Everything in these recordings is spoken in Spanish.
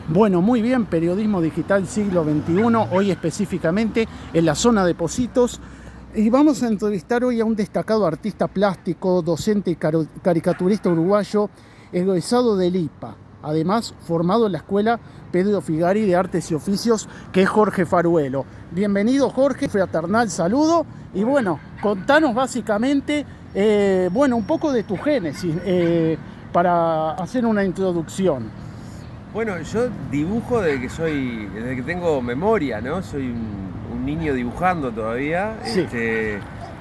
Bueno, muy bien, periodismo digital siglo XXI, hoy específicamente en la zona de Pocitos. Y vamos a entrevistar hoy a un destacado artista plástico, docente y caricaturista uruguayo, egresado del IPA. Además, formado en la Escuela Pedro Figari de Artes y Oficios, que es Jorge Faruelo. Bienvenido, Jorge, fraternal saludo. Y bueno, contanos básicamente, un poco de tu génesis, para hacer una introducción. Bueno, yo dibujo desde que tengo memoria, ¿no? Soy un niño dibujando todavía. Sí.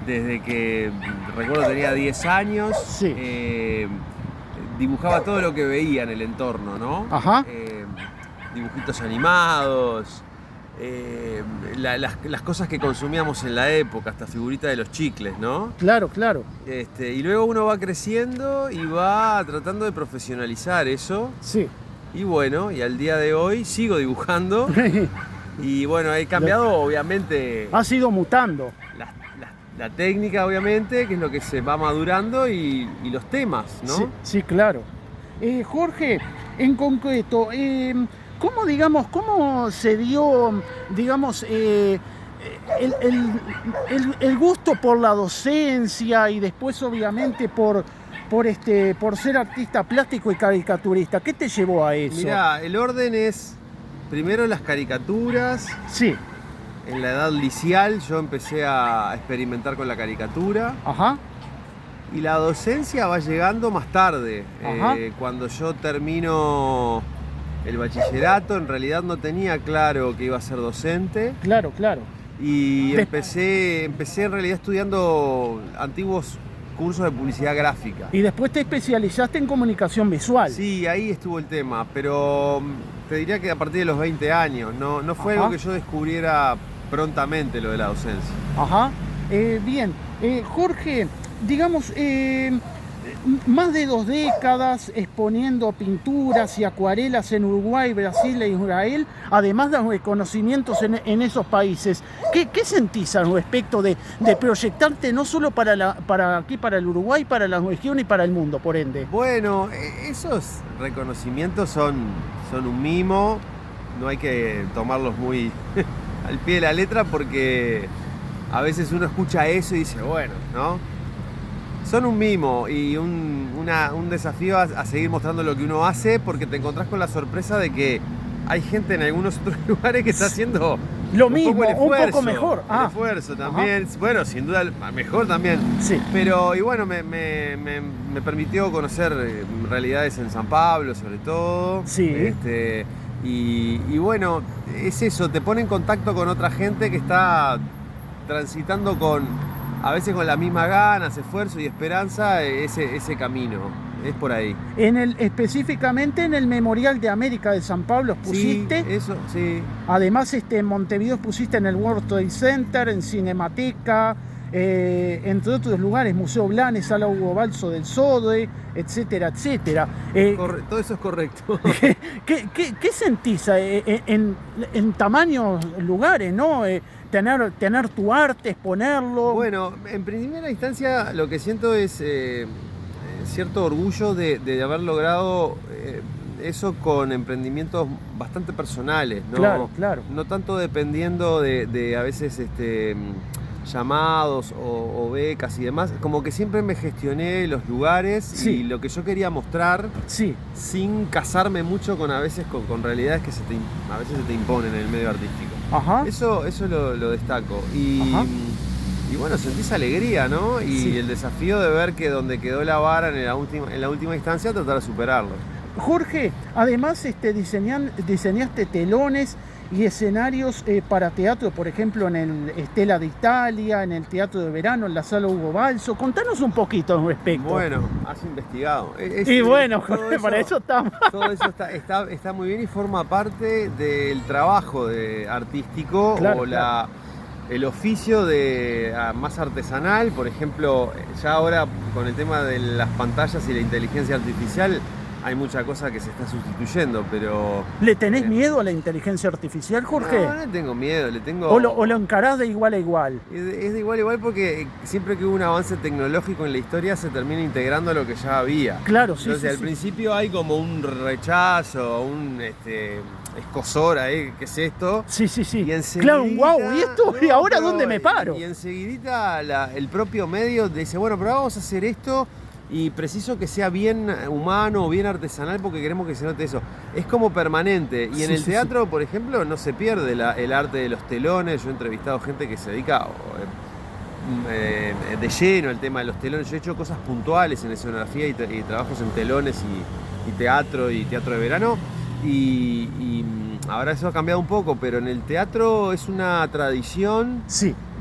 Desde que recuerdo tenía 10 años. Sí. Dibujaba todo lo que veía en el entorno, ¿no? Ajá. Dibujitos animados, las cosas que consumíamos en la época, hasta figuritas de los chicles, ¿no? Claro, claro. Y luego uno va creciendo y va tratando de profesionalizar eso. Sí. Y bueno, y al día de hoy sigo dibujando. Y bueno, he cambiado obviamente Ha ido mutando. la técnica, obviamente, que es lo que se va madurando, y los temas, ¿no? Sí, sí, claro. Jorge, en concreto, ¿cómo se dio, el gusto por la docencia y después, obviamente, por ser artista plástico y caricaturista? ¿Qué te llevó a eso? Mirá, el orden es primero las caricaturas. Sí. En la edad liceal yo empecé a experimentar con la caricatura. Ajá. Y la docencia va llegando más tarde. Cuando yo termino el bachillerato, en realidad no tenía claro que iba a ser docente. Claro, claro. Y empecé en realidad estudiando antiguos cursos de publicidad gráfica. Y después te especializaste en comunicación visual. Sí, ahí estuvo el tema, pero te diría que a partir de los 20 años, no fue algo que yo descubriera prontamente, lo de la docencia. Ajá. Bien. Jorge, más de 2 décadas exponiendo pinturas y acuarelas en Uruguay, Brasil e Israel, además de reconocimientos en esos países. ¿Qué sentís al respecto de proyectarte no solo para el Uruguay, para la región y para el mundo, por ende? Bueno, esos reconocimientos son un mimo, no hay que tomarlos muy al pie de la letra, porque a veces uno escucha eso y dice, bueno, ¿no? Son un mimo y un desafío a seguir mostrando lo que uno hace, porque te encontrás con la sorpresa de que hay gente en algunos otros lugares que está haciendo lo mismo, un poco mejor. El esfuerzo también, bueno, sin duda mejor también. Sí. Pero, y bueno, me permitió conocer realidades en San Pablo, sobre todo. Sí. Y bueno, es eso, te pone en contacto con otra gente que está transitando a veces con las mismas ganas, esfuerzo y esperanza, ese camino. Es por ahí. Específicamente en el Memorial de América de San Pablo pusiste. Sí, eso, sí. Además, en Montevideo pusiste en el World Trade Center, en Cinemateca, entre otros lugares, Museo Blanes, Sala Hugo Balso del SODE, etcétera, etcétera. Todo eso es correcto. ¿Qué sentís en tamaños lugares, ¿no? Tener tu arte, exponerlo. Bueno, en primera instancia lo que siento es cierto orgullo de haber logrado eso con emprendimientos bastante personales, ¿no? Claro, claro. No tanto dependiendo de a veces llamados o becas y demás, como que siempre me gestioné los lugares. Sí. Y lo que yo quería mostrar, sí, sin casarme mucho con realidades que a veces se te imponen en el medio artístico. Ajá. Eso lo destaco. Y bueno, sentís alegría, ¿no? Y sí, el desafío de ver que donde quedó la vara en la última instancia, tratar de superarlo. Jorge, además diseñaste telones y escenarios para teatro, por ejemplo, en el Estela de Italia, en el Teatro de Verano, en la Sala Hugo Balso. Contanos un poquito al respecto. Bueno, has investigado. Bueno, Jorge, para eso estamos. Todo eso está muy bien y forma parte del trabajo artístico, claro, o claro, el oficio más artesanal. Por ejemplo, ya ahora con el tema de las pantallas y la inteligencia artificial, hay mucha cosa que se está sustituyendo, pero... ¿Le tenés miedo a la inteligencia artificial, Jorge? No, no tengo miedo, le tengo... ¿O lo encarás de igual a igual? Es de igual a igual porque siempre que hubo un avance tecnológico en la historia se termina integrando a lo que ya había. Claro, sí. Entonces, sí, al principio hay como un rechazo, un escozor ahí, ¿qué es esto? Sí. Y enseguidita, claro, un wow, ¿y esto? ¿Y ahora dónde me paro? Y enseguidita el propio medio dice, bueno, pero vamos a hacer esto y preciso que sea bien humano o bien artesanal porque queremos que se note eso. Es como permanente. Y en el teatro, por ejemplo, no se pierde el arte de los telones. Yo he entrevistado gente que se dedica de lleno al tema de los telones. Yo he hecho cosas puntuales en escenografía y trabajos en telones y teatro de verano. Y ahora eso ha cambiado un poco, pero en el teatro es una tradición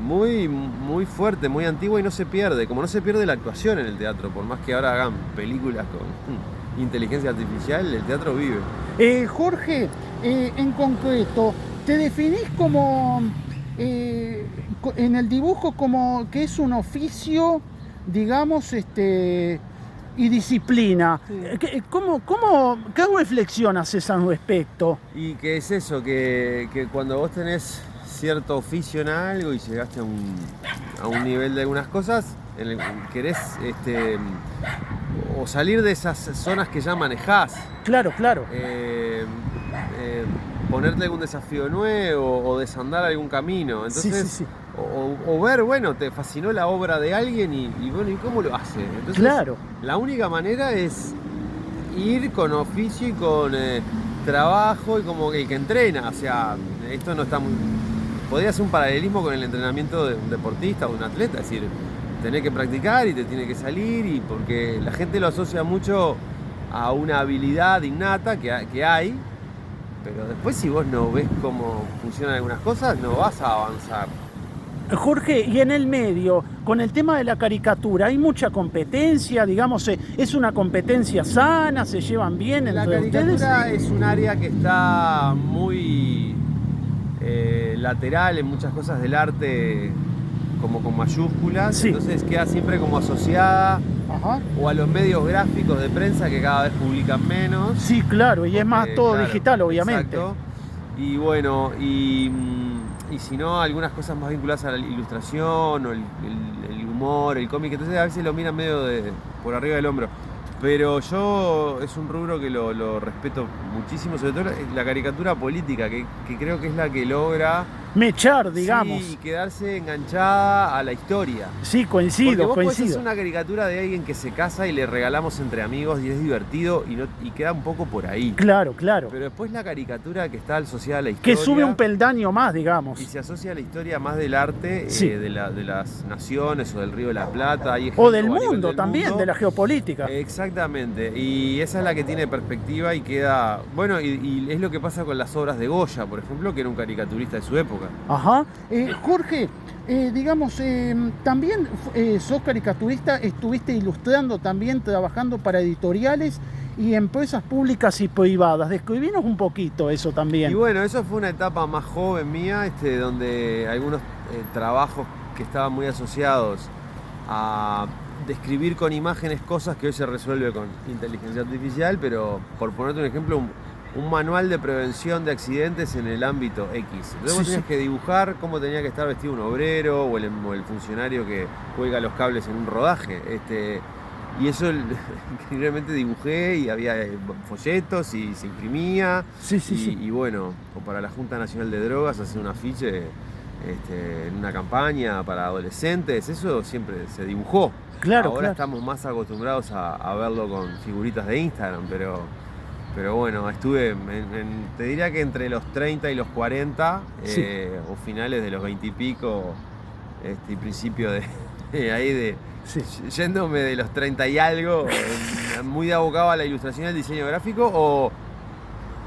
muy, muy fuerte, muy antigua y no se pierde. Como no se pierde la actuación en el teatro, por más que ahora hagan películas con inteligencia artificial, el teatro vive. Jorge, en concreto, ¿te definís como en el dibujo como que es un oficio, digamos, y disciplina? Sí. ¿Qué reflexión haces al respecto? Y que es eso, que cuando vos tenés cierto oficio en algo y llegaste a un nivel de algunas cosas, querés o salir de esas zonas que ya manejás. Claro. Ponerte algún desafío nuevo o desandar algún camino. Entonces, sí. O ver, bueno, te fascinó la obra de alguien y bueno, ¿y cómo lo hace? Entonces, claro. La única manera es ir con oficio y con trabajo y como el que entrena. O sea, esto no está muy... Podría ser un paralelismo con el entrenamiento de un deportista o de un atleta. Es decir, tenés que practicar y te tiene que salir y porque la gente lo asocia mucho a una habilidad innata que hay, pero después si vos no ves cómo funcionan algunas cosas, no vas a avanzar. Jorge, y en el medio, con el tema de la caricatura, ¿hay mucha competencia? Digamos, ¿es una competencia sana? ¿Se llevan bien entre ustedes? La caricatura es un área que está muy lateral en muchas cosas del arte, como con mayúsculas, entonces queda siempre como asociada o a los medios gráficos de prensa que cada vez publican menos. Sí, claro, y es más todo digital, obviamente. Exacto. Y bueno, y si no, algunas cosas más vinculadas a la ilustración o el humor, el cómic, entonces a veces lo miran medio por arriba del hombro. Pero yo es un rubro que lo respeto muchísimo, sobre todo la caricatura política, que creo que es la que logra mechar, digamos. Sí, y quedarse enganchada a la historia. Sí, coincido. Porque vos podés hacer una caricatura de alguien que se casa y le regalamos entre amigos y es divertido y queda un poco por ahí. Claro. Pero después la caricatura que está asociada a la historia. Que sube un peldaño más, digamos. Y se asocia a la historia más del arte, de las naciones o del Río de la Plata. O del mundo también, de la geopolítica. Exactamente. Y esa es la que tiene perspectiva y queda... Bueno, y es lo que pasa con las obras de Goya, por ejemplo, que era un caricaturista de su época. Ajá. Jorge, digamos, también sos caricaturista, estuviste ilustrando también, trabajando para editoriales y empresas públicas y privadas. Describinos un poquito eso también. Y bueno, eso fue una etapa más joven mía, donde algunos trabajos que estaban muy asociados a describir con imágenes cosas que hoy se resuelve con inteligencia artificial, pero por ponerte un ejemplo, un manual de prevención de accidentes en el ámbito X. Entonces vos tenías que dibujar cómo tenía que estar vestido un obrero o el funcionario que cuelga los cables en un rodaje. Y eso increíblemente dibujé y había folletos y se imprimía. Y bueno, o para la Junta Nacional de Drogas hacer un afiche en una campaña para adolescentes, eso siempre se dibujó. Ahora estamos más acostumbrados a verlo con figuritas de Instagram, pero bueno, estuve, te diría que entre los 30 y los 40, o finales de los 20 y pico, y principio yéndome de los 30 y algo, muy abocado a la ilustración y al diseño gráfico,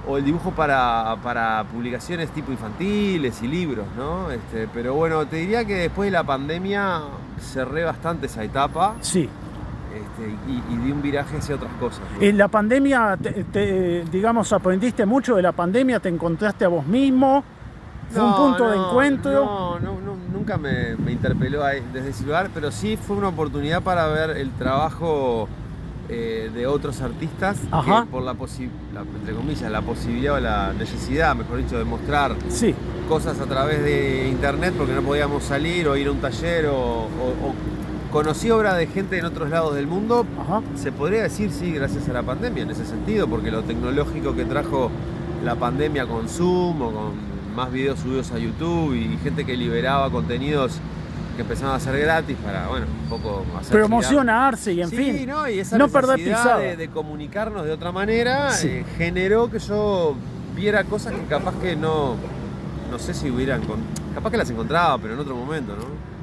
o el dibujo para publicaciones tipo infantiles y libros, ¿no? Pero bueno, te diría que después de la pandemia cerré bastante esa etapa. Sí. Y di un viraje hacia otras cosas, ¿no? En la pandemia, digamos, aprendiste mucho de la pandemia, te encontraste a vos mismo, fue un punto de encuentro. No, nunca me interpeló desde ese lugar, pero sí fue una oportunidad para ver el trabajo de otros artistas Ajá. que por entre comillas, la posibilidad o la necesidad, mejor dicho, de mostrar Sí. cosas a través de internet porque no podíamos salir o ir a un taller o conocí obras de gente en otros lados del mundo. Ajá. Se podría decir, sí, gracias a la pandemia en ese sentido, porque lo tecnológico que trajo la pandemia con Zoom o con más videos subidos a YouTube y gente que liberaba contenidos que empezaban a ser gratis para, bueno, un poco hacer Promocionarse y en fin. ¿no? Y esa no perder necesidad pisada. de comunicarnos de otra manera Sí. generó que yo viera cosas que capaz que no sé si capaz que las encontraba, pero en otro momento, ¿no?